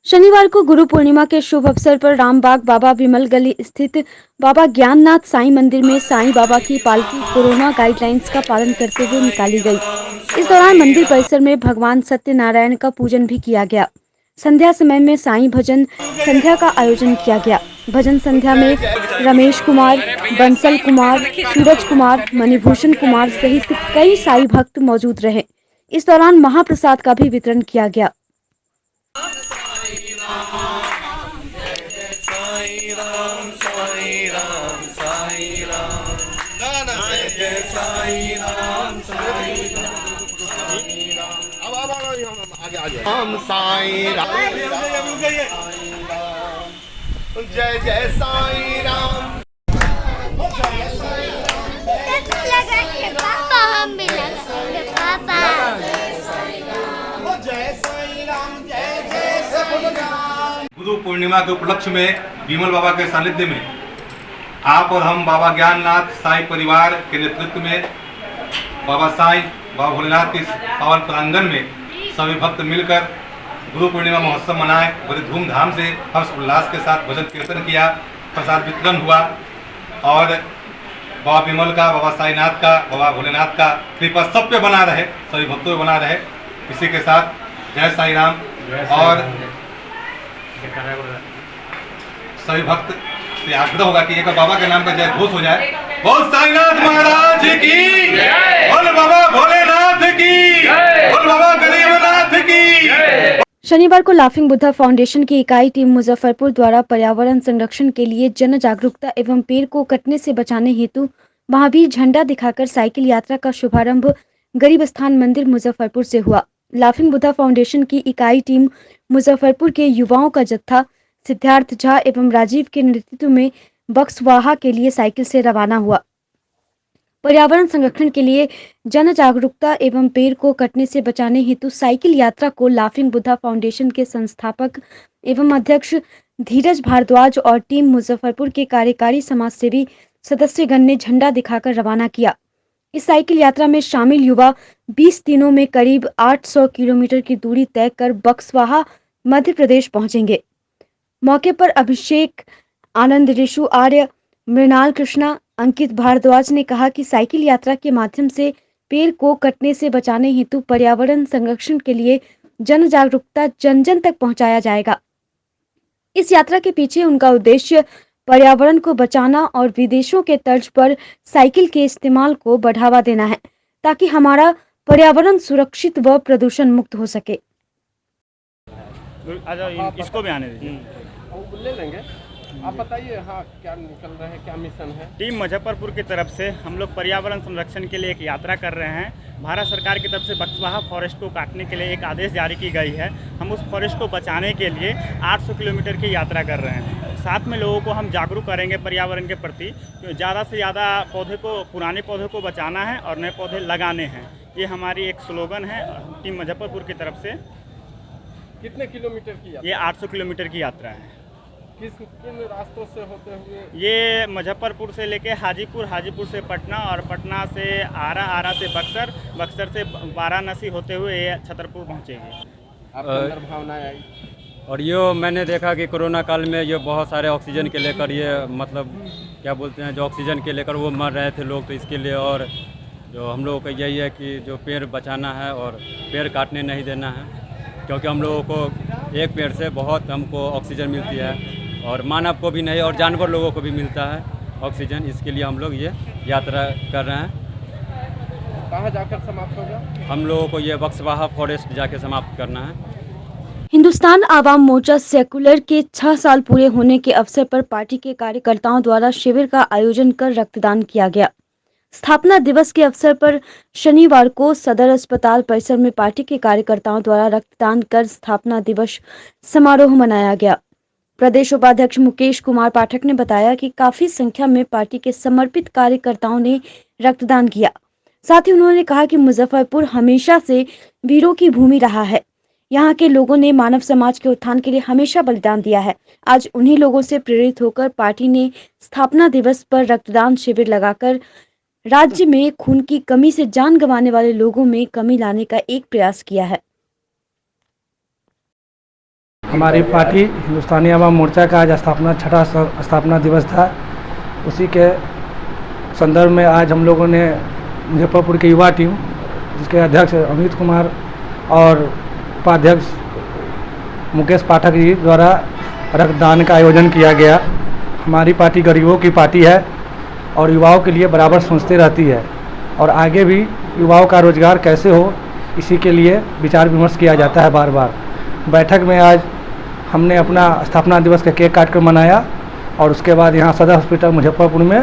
शनिवार को गुरु पूर्णिमा के शुभ अवसर पर रामबाग बाबा विमल गली स्थित बाबा ज्ञाननाथ साईं मंदिर में साईं बाबा की पालकी कोरोना गाइडलाइंस का पालन करते हुए निकाली गई। इस दौरान मंदिर परिसर में भगवान सत्यनारायण का पूजन भी किया गया। संध्या समय में साईं भजन संध्या का आयोजन किया गया। भजन संध्या में रमेश कुमार, बंसल कुमार, सूरज कुमार, मणिभूषण कुमार सहित कई साईं भक्त मौजूद रहे। इस दौरान महाप्रसाद का भी वितरण किया गया। हम साईं राम, जय जय साईं राम। पापा हम भी लगाएंगे पापा। जय साईं राम, जय जय साईं राम। गुरु पूर्णिमा के उपलक्ष्य में विमल बाबा के सानिध्य में आप और हम बाबा ज्ञाननाथ साईं परिवार के नेतृत्व में बाबा साईं, बाबा भोलेनाथ के पावन प्रांगण में सभी भक्त मिलकर गुरु पूर्णिमा महोत्सव मनाए। बड़े धूमधाम से हर्ष उल्लास के साथ भजन कीर्तन किया, प्रसाद वितरण हुआ और बाबा विमल का, बाबा साईनाथ का, बाबा भोलेनाथ का कृपा सब पे बना रहे, सभी भक्तों पे बना रहे। इसी के साथ जय साईं राम। और सभी भक्त से आग्रह होगा कि एक बाबा के नाम का जय घोष हो जाए। बोल साईनाथ महाराज की, बोल बाबा भोलेनाथ की, बोल बाबा गरीबनाथ की। शनिवार को लाफिंग बुद्धा फाउंडेशन की इकाई टीम मुजफ्फरपुर द्वारा पर्यावरण संरक्षण के लिए जन जागरूकता एवं पेड़ को कटने से बचाने हेतु महावीर झंडा दिखाकर साइकिल यात्रा का शुभारंभ गरीब स्थान मंदिर मुजफ्फरपुर से हुआ। लाफिंग बुद्धा फाउंडेशन की इकाई टीम मुजफ्फरपुर के युवाओं का जत्था सिद्धार्थ झा एवं राजीव के नेतृत्व में बक्सवाहा के लिए साइकिल से रवाना हुआ। पर्यावरण संरक्षण के लिए जन जागरूकता एवं पेड़ को कटने से बचाने हेतु साइकिल यात्रा को लाफिंग बुद्धा फाउंडेशन के संस्थापक एवं अध्यक्ष धीरज भारद्वाज और टीम मुजफ्फरपुर के कार्यकारी समाजसेवी सदस्यगण ने झंडा दिखाकर रवाना किया। इस साइकिल यात्रा में शामिल युवा 20 दिनों में करीब 800 किलोमीटर की दूरी तय कर बक्सवाहा मध्य प्रदेश पहुंचेंगे। मौके पर अभिषेक आनंद, ऋषु आर्य, मृणाल कृष्णा, अंकित भारद्वाज ने कहा कि साइकिल यात्रा के माध्यम से पेड़ को कटने से बचाने हेतु पर्यावरण संरक्षण के लिए जन जागरूकता जन जन तक पहुंचाया जाएगा। इस यात्रा के पीछे उनका उद्देश्य पर्यावरण को बचाना और विदेशों के तर्ज पर साइकिल के इस्तेमाल को बढ़ावा देना है, ताकि हमारा पर्यावरण सुरक्षित व प्रदूषण मुक्त हो सके। इसको भी आने दीजिए। ले लेंगे। आप बताइए, हाँ, क्या निकल रहे हैं, क्या मिशन है? टीम मुजफ्फरपुर की तरफ से हम लोग पर्यावरण संरक्षण के लिए एक यात्रा कर रहे हैं। भारत सरकार की तरफ से बक्सवाहा फॉरेस्ट को काटने के लिए एक आदेश जारी की गई है। हम उस फॉरेस्ट को बचाने के लिए 800 किलोमीटर की यात्रा कर रहे हैं। साथ में लोगों को हम जागरूक करेंगे पर्यावरण के प्रति। ज़्यादा से ज़्यादा पुराने पौधे को बचाना है और नए पौधे लगाने हैं। ये हमारी एक स्लोगन है टीम मुजफ्फरपुर की तरफ से। कितने किलोमीटर की यात्रा? ये 800 किलोमीटर की यात्रा है। किन रास्तों से होते हुए? ये मुजफ्फरपुर से लेके हाजीपुर, हाजीपुर से पटना और पटना से आरा, आरा से बक्सर, बक्सर से वाराणसी होते हुए ये छतरपुर पहुँचेगी। आपके अंदर भावनाएं आई? और ये मैंने देखा कि कोरोना काल में ये बहुत सारे ऑक्सीजन के लेकर ये मतलब क्या बोलते हैं जो ऑक्सीजन के लेकर वो मर रहे थे लोग, तो इसके लिए और जो हम लोगों का यही है कि जो पेड़ बचाना है और पेड़ काटने नहीं देना है, क्योंकि हम लोगों को एक पेड़ से बहुत हमको ऑक्सीजन मिलती है और मानव को भी नहीं और जानवर लोगों को भी मिलता है ऑक्सीजन। इसके लिए हम लोग ये यात्रा कर रहे हैं। कहाँ जाकर समाप्त होगा? हम लोगों को ये बक्सवाहा फॉरेस्ट जाके समाप्त करना है। हिंदुस्तान आवाम मोर्चा सेकुलर के 6 साल पूरे होने के अवसर पर पार्टी के कार्यकर्ताओं द्वारा शिविर का आयोजन कर रक्तदान किया गया। स्थापना दिवस के अवसर पर शनिवार को सदर अस्पताल परिसर में पार्टी के कार्यकर्ताओं द्वारा रक्तदान कर स्थापना दिवस समारोह मनाया गया। प्रदेश उपाध्यक्ष मुकेश कुमार पाठक ने बताया कि काफी संख्या में पार्टी के समर्पित कार्यकर्ताओं ने रक्तदान किया। साथ ही उन्होंने कहा कि मुजफ्फरपुर हमेशा से वीरों की भूमि रहा है। यहाँ के लोगों ने मानव समाज के उत्थान के लिए हमेशा बलिदान दिया है। आज उन्हीं लोगों से प्रेरित होकर पार्टी ने स्थापना दिवस पर रक्तदान शिविर लगाकर राज्य में खून की कमी से जान गंवाने वाले लोगों में कमी लाने का एक प्रयास किया है। हमारी पार्टी हिंदुस्तानी आवाम मोर्चा का आज छठा स्थापना दिवस था। उसी के संदर्भ में आज हम लोगों ने मुजफ्फरपुर की युवा टीम, जिसके अध्यक्ष अमित कुमार और उपाध्यक्ष मुकेश पाठक जी द्वारा रक्तदान का आयोजन किया गया। हमारी पार्टी गरीबों की पार्टी है और युवाओं के लिए बराबर सोचती रहती है और आगे भी युवाओं का रोजगार कैसे हो, इसी के लिए विचार विमर्श किया जाता है बार बार। बैठक में आज हमने अपना स्थापना दिवस का केक काट कर मनाया और उसके बाद यहाँ सदर हॉस्पिटल मुजफ्फरपुर में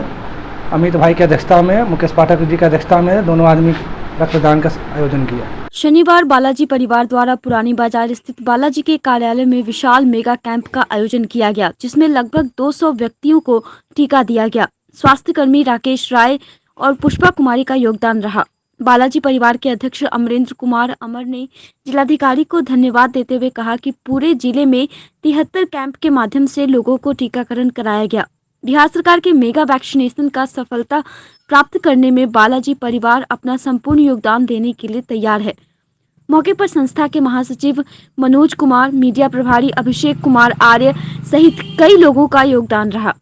अमित भाई की अध्यक्षता में, मुकेश पाठक जी की अध्यक्षता में दोनों आदमी रक्तदान का आयोजन किया। शनिवार बालाजी परिवार द्वारा पुरानी बाजार स्थित बालाजी के कार्यालय में विशाल मेगा कैंप का आयोजन किया गया, जिसमें लगभग 200 व्यक्तियों को टीका दिया गया। स्वास्थ्य कर्मी राकेश राय और पुष्पा कुमारी का योगदान रहा। बालाजी परिवार के अध्यक्ष अमरेंद्र कुमार अमर ने जिलाधिकारी को धन्यवाद देते हुए कहा कि पूरे जिले में 73 कैंप के माध्यम से लोगों को टीकाकरण कराया गया। बिहार सरकार के मेगा वैक्सीनेशन का सफलता प्राप्त करने में बालाजी परिवार अपना संपूर्ण योगदान देने के लिए तैयार है। मौके पर संस्था के महासचिव मनोज कुमार, मीडिया प्रभारी अभिषेक कुमार आर्य सहित कई लोगों का योगदान रहा।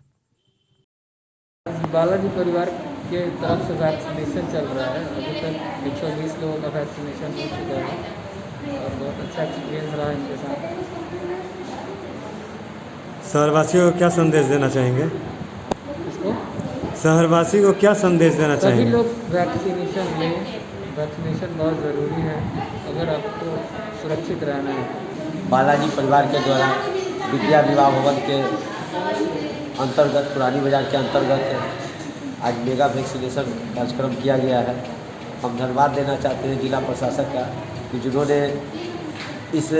बालाजी परिवार के तरफ से वैक्सीनेशन चल रहा है। अभी तक 120 लोगों का वैक्सीनेशन हो चुका है और बहुत अच्छा एक्सपीरियंस रहा इनके साथ। शहरवासियों को क्या संदेश देना चाहेंगे? इसको शहरवासी को क्या संदेश देना चाहेंगे? सभी लोग वैक्सीनेशन लें। वैक्सीनेशन बहुत ज़रूरी है अगर आपको सुरक्षित रहना है। बालाजी परिवार के द्वारा विद्या विवाह भवन के अंतर्गत, पुरानी बाजार के अंतर्गत आज मेगा वैक्सीनेशन कार्यक्रम किया गया है। हम धन्यवाद देना चाहते हैं जिला प्रशासक का कि जिन्होंने इस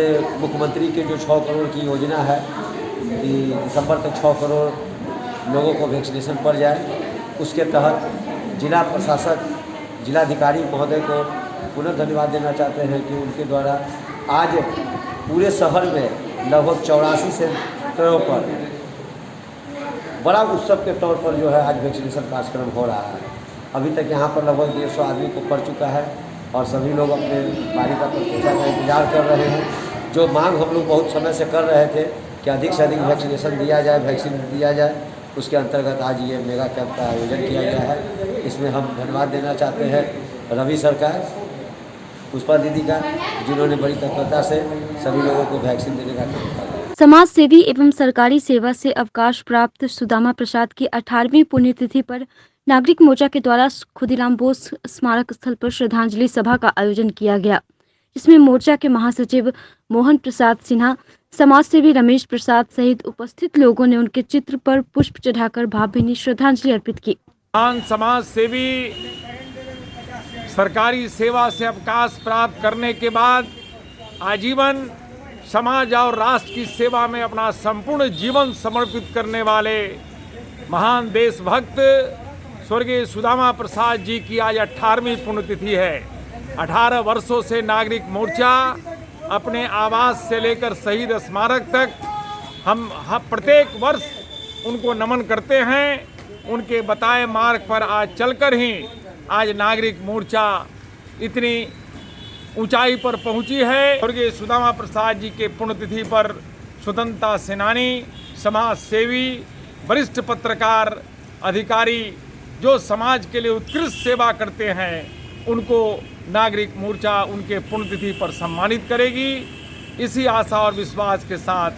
मुख्यमंत्री के जो 6 करोड़ की योजना है कि दिसंबर तक 6 करोड़ लोगों को वैक्सीनेशन पड़ जाए, उसके तहत जिला प्रशासक, जिलाधिकारी महोदय को पुनः धन्यवाद देना चाहते हैं कि उनके द्वारा आज पूरे शहर में लगभग 84 सेंटरों पर बड़ा उत्सव के तौर पर जो है आज वैक्सीनेशन कार्यक्रम हो रहा है। अभी तक यहाँ पर लगभग 150 आदमी को पड़ चुका है और सभी लोग अपने बारी का प्रतीक्षा का इंतजार कर रहे हैं। जो मांग हम लोग बहुत समय से कर रहे थे कि अधिक से अधिक वैक्सीनेशन दिया जाए, वैक्सीन दिया जाए, उसके अंतर्गत आज ये मेगा कैंप का आयोजन किया गया है। इसमें हम धन्यवाद देना चाहते हैं रवि सरकार, पुष्पा दीदी का, जिन्होंने बड़ी तत्परता से सभी लोगों को वैक्सीन देने का काम किया। समाज सेवी एवं सरकारी सेवा से अवकाश प्राप्त सुदामा प्रसाद की 18वीं पुण्यतिथि पर नागरिक मोर्चा के द्वारा खुदीराम बोस स्मारक स्थल पर श्रद्धांजलि सभा का आयोजन किया गया, जिसमें मोर्चा के महासचिव मोहन प्रसाद सिन्हा, समाज सेवी रमेश प्रसाद सहित उपस्थित लोगों ने उनके चित्र पर पुष्प चढ़ाकर भावभीनी श्रद्धांजलि अर्पित की। समाज सेवी सरकारी सेवा से अवकाश प्राप्त करने के बाद आजीवन समाज और राष्ट्र की सेवा में अपना संपूर्ण जीवन समर्पित करने वाले महान देशभक्त स्वर्गीय सुदामा प्रसाद जी की आज 18वीं पुण्यतिथि है। 18 वर्षों से नागरिक मोर्चा अपने आवास से लेकर शहीद स्मारक तक हम प्रत्येक वर्ष उनको नमन करते हैं। उनके बताए मार्ग पर आज चलकर ही आज नागरिक मोर्चा इतनी ऊंचाई पर पहुंची है। स्वर्गीय सुदामा प्रसाद जी के पुण्यतिथि पर स्वतंत्रता सेनानी, समाज सेवी, वरिष्ठ पत्रकार, अधिकारी जो समाज के लिए उत्कृष्ट सेवा करते हैं, उनको नागरिक मोर्चा उनके पुण्यतिथि पर सम्मानित करेगी। इसी आशा और विश्वास के साथ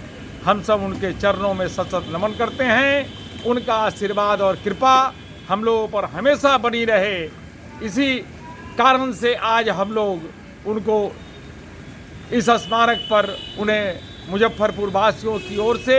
हम सब उनके चरणों में सतत नमन करते हैं। उनका आशीर्वाद और कृपा हम लोगों पर हमेशा बनी रहे। इसी कारण से आज हम लोग उनको इस स्मारक पर उन्हें मुजफ्फरपुर वासियों की ओर से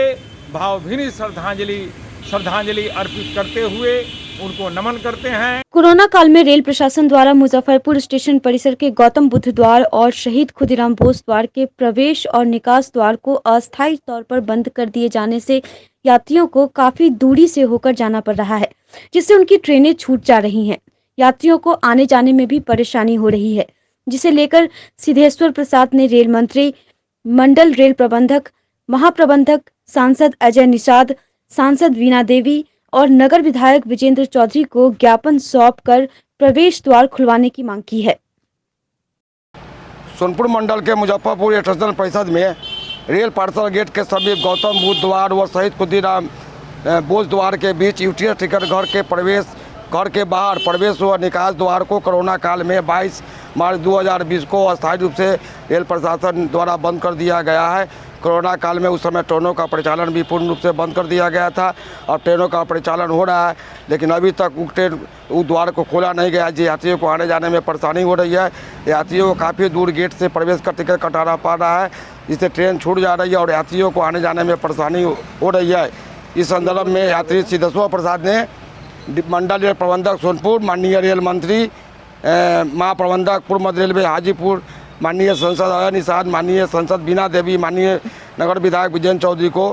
भावभीनी श्रद्धांजलि अर्पित करते हुए उनको नमन करते हैं। कोरोना काल में रेल प्रशासन द्वारा मुजफ्फरपुर स्टेशन परिसर के गौतम बुद्ध द्वार और शहीद खुदीराम बोस द्वार के प्रवेश और निकास द्वार को अस्थायी तौर पर बंद कर दिए जाने से यात्रियों को काफी दूरी से होकर जाना पड़ रहा है, जिससे उनकी ट्रेनें छूट जा रही हैं। यात्रियों को आने जाने में भी परेशानी हो रही है, जिसे लेकर सिद्धेश्वर प्रसाद ने रेल मंत्री, मंडल रेल प्रबंधक, महाप्रबंधक, सांसद अजय निषाद, सांसद वीणा देवी और नगर विधायक विजेंद्र चौधरी को ज्ञापन सौंपकर प्रवेश द्वार खुलवाने की मांग की है। सोनपुर मंडल के मुजफ्फरपुर स्टेशन परिषद में रेल पार्सल गेट के समीप गौतम बुद्ध द्वार व शहीद खुदीराम बोस द्वार के बीच यूटीएस टिकट घर के बाहर प्रवेश व निकास द्वार को कोरोना काल में 22 मार्च 2020 को अस्थायी रूप से रेल प्रशासन द्वारा बंद कर दिया गया है। कोरोना काल में उस समय ट्रेनों का परिचालन भी पूर्ण रूप से बंद कर दिया गया था और ट्रेनों का परिचालन हो रहा है, लेकिन अभी तक उस द्वार को खोला नहीं गया, जिससे यात्रियों को आने जाने में परेशानी हो रही है। यात्रियों को काफ़ी दूर गेट से प्रवेश कर टिकट कटाना पड़ रहा है, जिससे ट्रेन छूट जा रही है और यात्रियों को आने जाने में परेशानी हो रही है। इस संदर्भ में यात्री सिद्धेश्वर प्रसाद ने मंडल रेल प्रबंधक सोनपुर, माननीय रेल मंत्री, महाप्रबंधक पूर्व मध्य रेलवे हाजीपुर, माननीय सांसद अजय निषाद, माननीय सांसद वीणा देवी, माननीय नगर विधायक विजेंद्र चौधरी को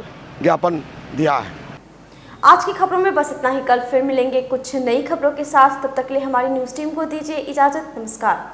ज्ञापन दिया है। आज की खबरों में बस इतना ही। कल फिर मिलेंगे कुछ नई खबरों के साथ। तब तक के लिए हमारी न्यूज़ टीम को दीजिए इजाज़त। नमस्कार।